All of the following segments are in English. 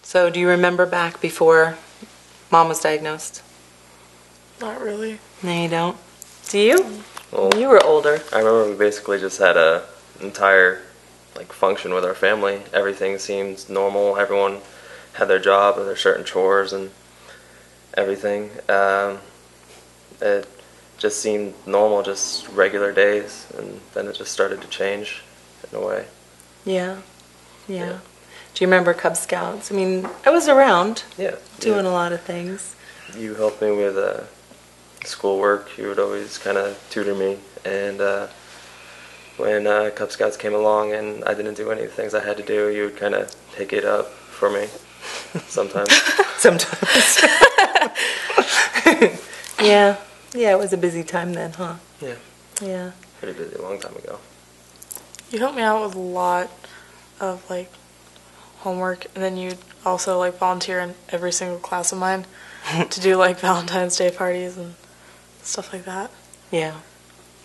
So do you remember back before Mom was diagnosed? Not really. No, you don't? Do you? Well, You were older. I remember we basically just had a entire function with our family. Everything seemed normal. Everyone had their job and their certain chores and everything. It just seemed normal, just regular days, and then it just started to change in a way. Yeah. Do you remember Cub Scouts? I mean, I was around doing a lot of things. You helped me with schoolwork. You would always kind of tutor me, and when Cub Scouts came along and I didn't do any of the things I had to do, you would kind of pick it up for me sometimes. Sometimes. Yeah, it was a busy time then, huh? Yeah. Pretty busy a long time ago. You helped me out with a lot of homework, and then you'd also volunteer in every single class of mine to do Valentine's Day parties and stuff like that. Yeah,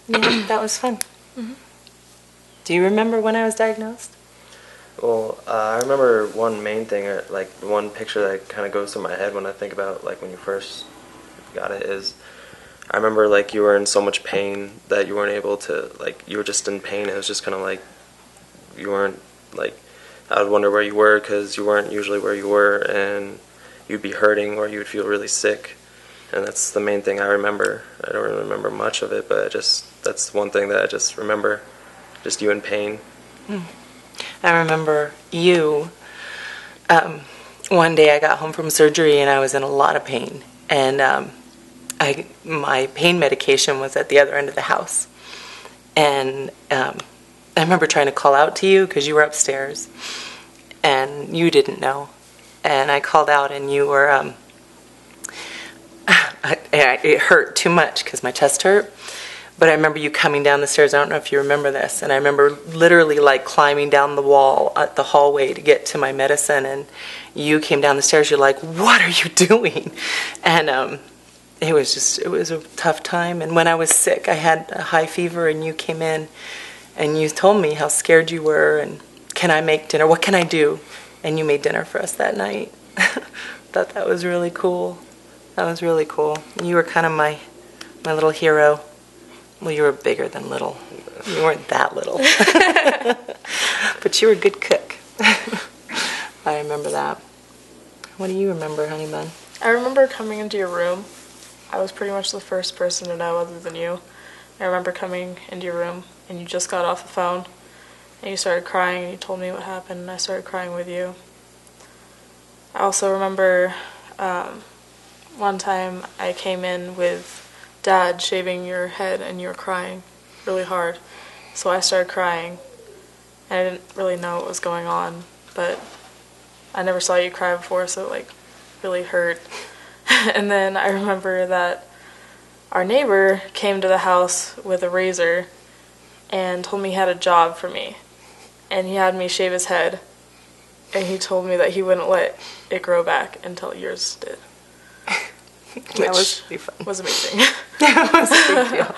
that was fun. Mm-hmm. Do you remember when I was diagnosed? Well, I remember one main thing, one picture that kind of goes through my head when I think about when you first got it is, I remember you were in so much pain that you weren't able to, you were just in pain. It was just kind of you weren't, I would wonder where you were because you weren't usually where you were, and you'd be hurting or you would feel really sick. And that's the main thing I remember. I don't really remember much of it, but that's one thing that I just remember, just you in pain. I remember you, one day I got home from surgery and I was in a lot of pain, and my pain medication was at the other end of the house, and I remember trying to call out to you because you were upstairs and you didn't know, and I called out and you were it hurt too much because my chest hurt. But I remember you coming down the stairs. I don't know if you remember this. And I remember literally climbing down the wall at the hallway to get to my medicine. And you came down the stairs. You're like, "What are you doing?" And it was a tough time. And when I was sick, I had a high fever. And you came in and you told me how scared you were. And can I make dinner? What can I do? And you made dinner for us that night. Thought that was really cool. That was really cool. You were kind of my little hero. Well, you were bigger than little. You weren't that little. But you were a good cook. I remember that. What do you remember, honey bun? I remember coming into your room. I was pretty much the first person to know other than you. I remember coming into your room, and you just got off the phone, and you started crying, and you told me what happened, and I started crying with you. I also remember one time I came in with Dad shaving your head and you were crying really hard. So I started crying and I didn't really know what was going on, but I never saw you cry before, so it really hurt. And then I remember that our neighbor came to the house with a razor and told me he had a job for me. And he had me shave his head, and he told me that he wouldn't let it grow back until yours did. That was pretty fun. Was amazing. That was a big deal.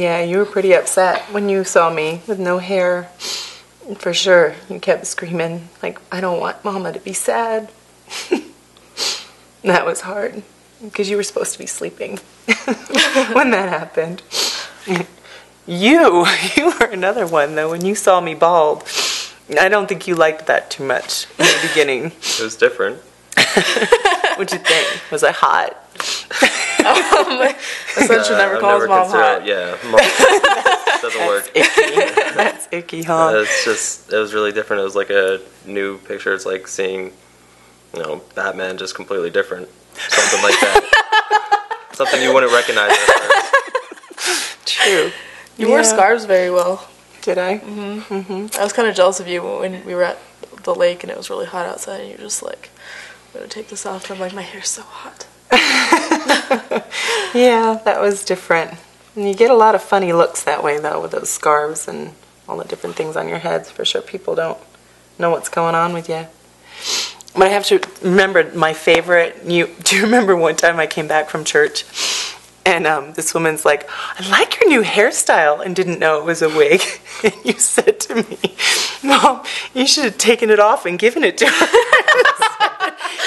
Yeah, you were pretty upset when you saw me with no hair. For sure. You kept screaming, I don't want Mama to be sad. That was hard, because you were supposed to be sleeping when that happened. You were another one, though. When you saw me bald, I don't think you liked that too much in the beginning. It was different. What'd you think? Was I hot? My son should never call his mom hot. Yeah, mom doesn't work. Icky. That's icky, huh? It was really different. It was like a new picture. It's like seeing, Batman just completely different. Something like that. Something you wouldn't recognize at first. True. You wore scarves very well. Did I? Mm-hmm. Mm-hmm. I was kind of jealous of you when we were at the lake and it was really hot outside, and you were just I'm going to take this off. And I'm my hair's so hot. Yeah, that was different. And you get a lot of funny looks that way, though, with those scarves and all the different things on your heads. For sure, people don't know what's going on with you. But I have to remember my favorite. Do you remember one time I came back from church, and this woman's like, "I like your new hairstyle," and didn't know it was a wig. And you said to me, "Mom, you should have taken it off and given it to her."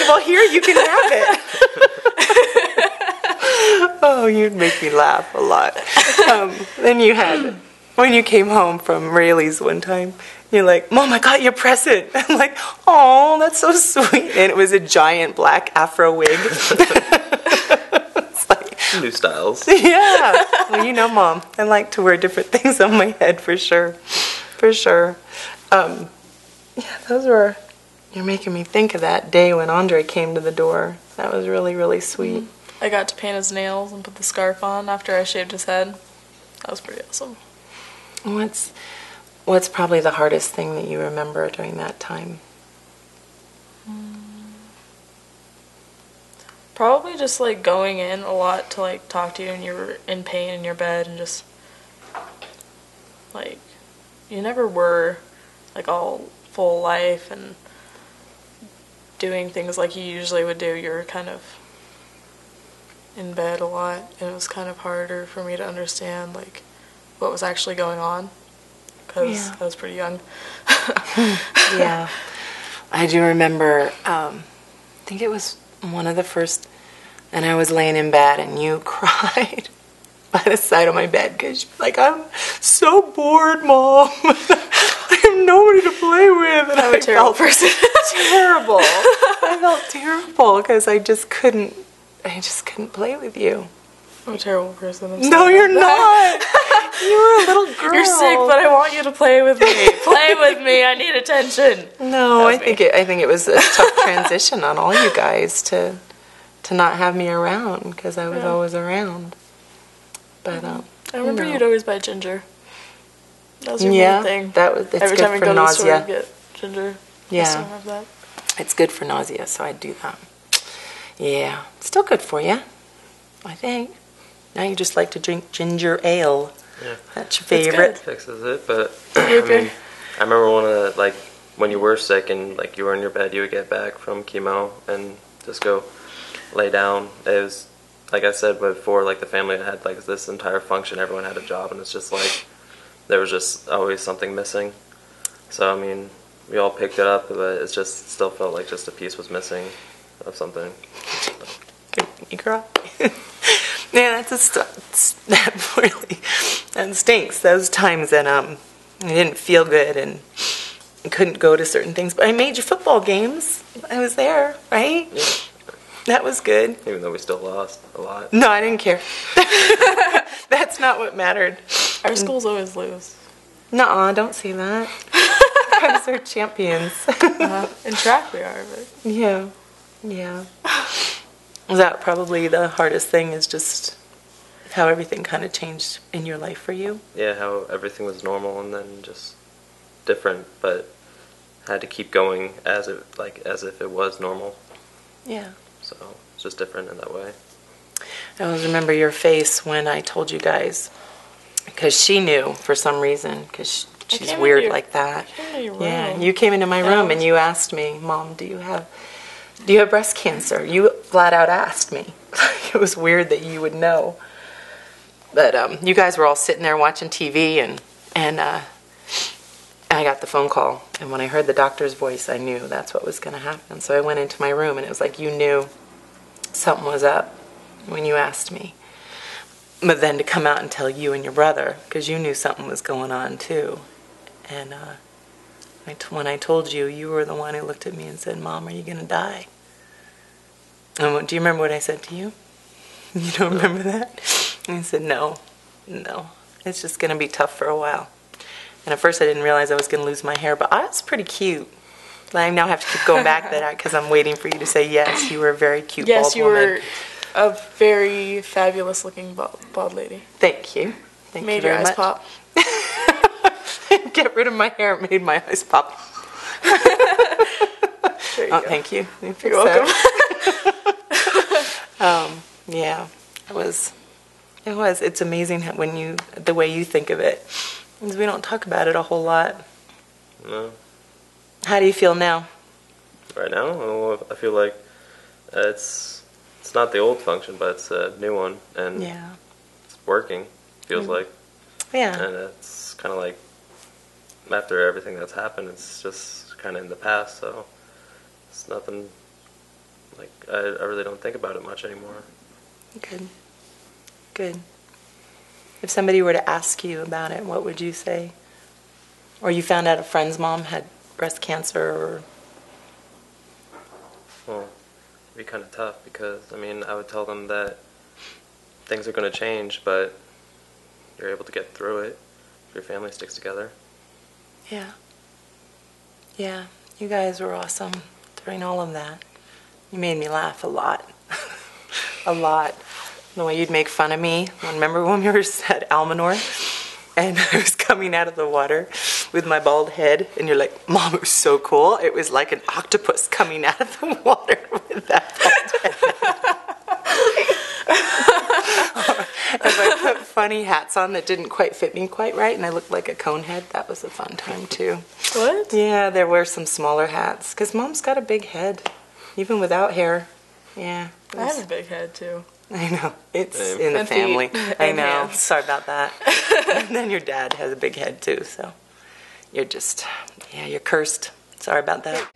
basketball here, you can have it. Oh, you'd make me laugh a lot. Then you had, when you came home from Rayleigh's one time, you're like, Mom, I got your present. I'm like, oh, that's so sweet. And it was a giant black afro wig. It's like, New styles. yeah. Well, you know, Mom, I like to wear different things on my head for sure. For sure. Yeah, those were, you're making me think of that day when Andre came to the door. That was really, really sweet. I got to paint his nails and put the scarf on after I shaved his head. That was pretty awesome. What's probably the hardest thing that you remember during that time? Probably just like going in a lot to like talk to you and you were in pain in your bed and just like you never were like all full life and doing things like you usually would do. You were kind of in bed a lot and it was kind of harder for me to understand like what was actually going on because I was pretty young. Yeah. I do remember, I think it was one of the first, and I was laying in bed and you cried by the side of my bed because you're like, I'm so bored, Mom. I have nobody to play with. And I'm a terrible person. Terrible. I felt terrible because I just couldn't play with you. I'm a terrible person. I'm No, sorry you're about that. not. You were a little girl. You're sick, but I want you to play with me. Play with me. I need attention. No, I think it was a tough transition on all you guys to not have me around because I was always around. But I remember you'd always buy ginger. That was your main thing. It's Every good time we for go to the store, nausea. you get ginger. Yeah. I still have that. It's good for nausea, so I'd do that. Yeah, still good for you, I think. Now you just like to drink ginger ale. Yeah. That's your favorite. Fixes it, but I mean, I remember when you were sick and like you were in your bed, you would get back from chemo and just go lay down. It was like I said before, like the family had like this entire function. Everyone had a job, and it's just like there was just always something missing. So I mean, we all picked it up, but it just still felt like just a piece was missing of something. You cry? Yeah, that stinks. Those times that I didn't feel good and couldn't go to certain things. But I made your football games. I was there, right? Yeah. That was good. Even though we still lost a lot. No, I didn't care. That's not what mattered. Our schools always lose. Nuh-uh, don't say that. Because they're champions. In track we are, but... Yeah. Is that probably the hardest thing is just how everything kind of changed in your life for you? Yeah, how everything was normal and then just different, but had to keep going as if it was normal. Yeah. So it's just different in that way. I always remember your face when I told you guys, because she knew for some reason, because she's weird like that. Yeah, you came into my room and you asked me, Mom, do you have breast cancer? You flat out asked me. It was weird that you would know. But you guys were all sitting there watching TV, and I got the phone call. And when I heard the doctor's voice, I knew that's what was going to happen. So I went into my room, and it was like you knew something was up when you asked me. But then to come out and tell you and your brother, because you knew something was going on too. And when I told you, you were the one who looked at me and said, Mom, are you going to die? And do you remember what I said to you? You don't remember that? And I said, no, it's just going to be tough for a while. And at first I didn't realize I was going to lose my hair, but I was pretty cute. I now have to keep going back to that because I'm waiting for you to say yes, you were a very cute bald woman. Yes, you were a very fabulous looking bald lady. Thank you. Thank made you very your eyes much. pop. Get rid of my hair, it made my eyes pop. There you go. Thank you. You're welcome. Yeah, it was. It's amazing when the way you think of it. Because we don't talk about it a whole lot. No. How do you feel now? Right now, I feel like it's not the old function, but it's a new one, and it's working. Feels like. Yeah. And it's kind of like after everything that's happened, it's just kind of in the past. So it's nothing like I really don't think about it much anymore. Good. Good. If somebody were to ask you about it, what would you say? Or you found out a friend's mom had breast cancer, or... Well, it'd be kind of tough because, I mean, I would tell them that things are going to change, but you're able to get through it if your family sticks together. Yeah. Yeah. You guys were awesome during all of that. You made me laugh a lot. A lot. The way you'd make fun of me. Remember when we were at Almanor and I was coming out of the water with my bald head and you're like, Mom, it was so cool. It was like an octopus coming out of the water with that bald head. If I put funny hats on that didn't quite fit me quite right and I looked like a cone head, that was a fun time too. What? Yeah, there were some smaller hats because Mom's got a big head, even without hair. Yeah. I have a big head too. I know. It's Same. in the And family. feet. I And know. hands. Sorry about that. And then your dad has a big head too, so you're just, yeah, you're cursed. Sorry about that.